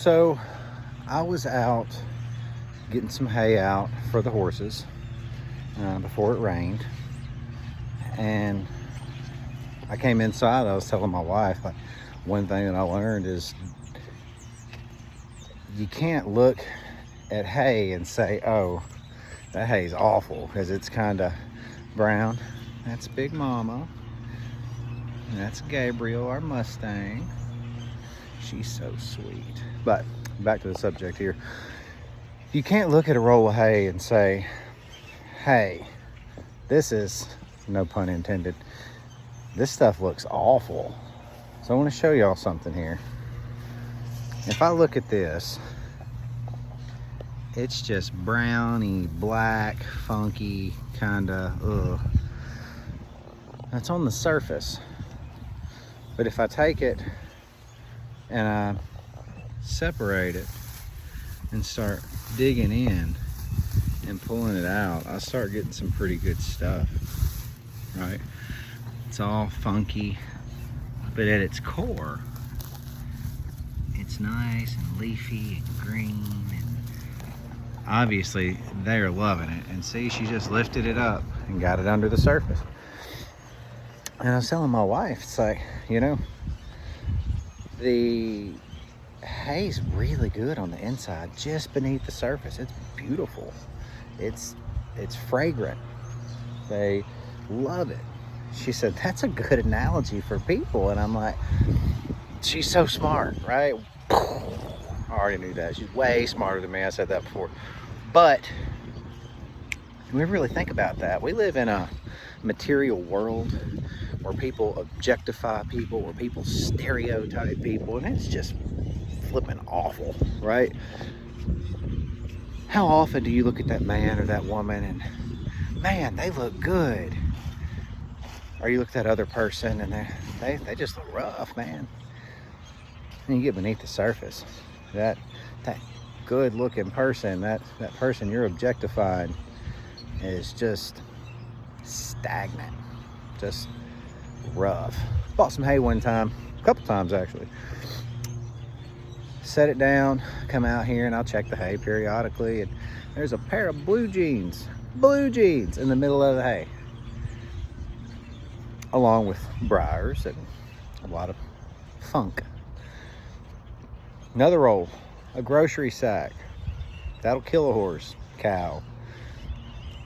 So I was out getting some hay out for the horses before it rained, and I came inside. I was telling my wife, like, one thing that I learned is you can't look at hay and say, oh, that hay's awful, because it's kind of brown. That's Big Mama. And that's Gabriel, our Mustang. She's so sweet. But back to the subject here. You can't look at a roll of hay and say, hey, this is, no pun intended, this stuff looks awful. So I want to show y'all something here. If I look at this, it's just browny, black, funky, kinda, ugh. That's on the surface. But if I take it and I separate it and start digging in and pulling it out, I start getting some pretty good stuff, right? It's all funky, but at its core, it's nice and leafy and green, and obviously they're loving it. And see, she just lifted it up and got it under the surface. And I was telling my wife, it's like, you know, the hay's really good on the inside, just beneath the surface. It's beautiful. It's fragrant. They love it. She said, that's a good analogy for people. And I'm like, she's so smart, right? I already knew that. She's way smarter than me. I said that before. But we really think about that. We live in a material world where people objectify people, where people stereotype people, and it's just flipping awful, right? How often do you look at that man or that woman and, man, they look good? Or you look at that other person and they just look rough, man. And you get beneath the surface, that good looking person, that person you're objectifying is just stagnant, just rough. Bought some hay one time, a couple times actually. Set it down, come out here, and I'll check the hay periodically, and there's a pair of blue jeans in the middle of the hay, along with briars and a lot of funk. Another roll, a grocery sack. That'll kill a horse, cow.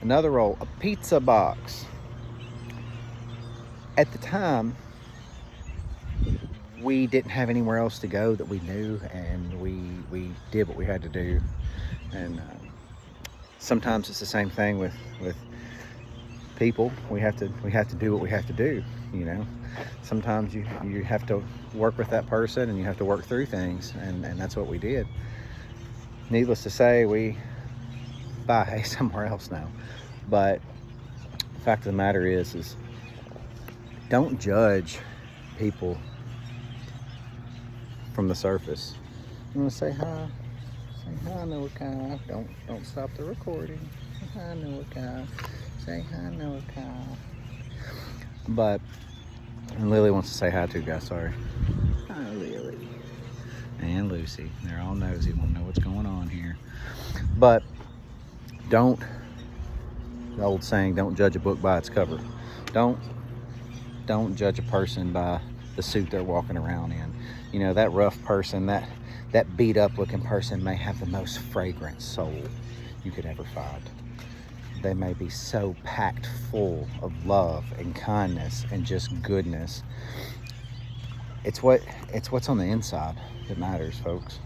Another roll, a pizza box. At the time, we didn't have anywhere else to go that we knew, and we did what we had to do. And sometimes it's the same thing with people. We have to do what we have to do, you know. Sometimes you have to work with that person, and you have to work through things, and that's what we did. Needless to say, we buy hay somewhere else now. But the fact of the matter is don't judge people from the surface. You want to say hi? Say hi, Noah Kyle. Don't stop the recording. Say hi, Noah Kyle. Say hi, Noah Kyle. But, and Lily wants to say hi too, guys. Sorry. Hi, Lily. And Lucy. They're all nosy. Want to know what's going on here. But the old saying, don't judge a book by its cover. Don't judge a person by the suit they're walking around in. You know, that rough person, that beat up looking person may have the most fragrant soul you could ever find. They may be so packed full of love and kindness and just goodness. It's what's on the inside that matters, folks.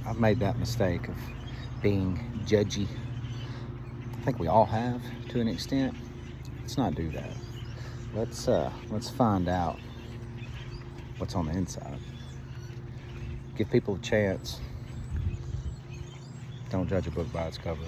I've made that mistake of being judgy. I think we all have to an extent. Let's not do that. Let's find out what's on the inside. Give people a chance. Don't judge a book by its cover.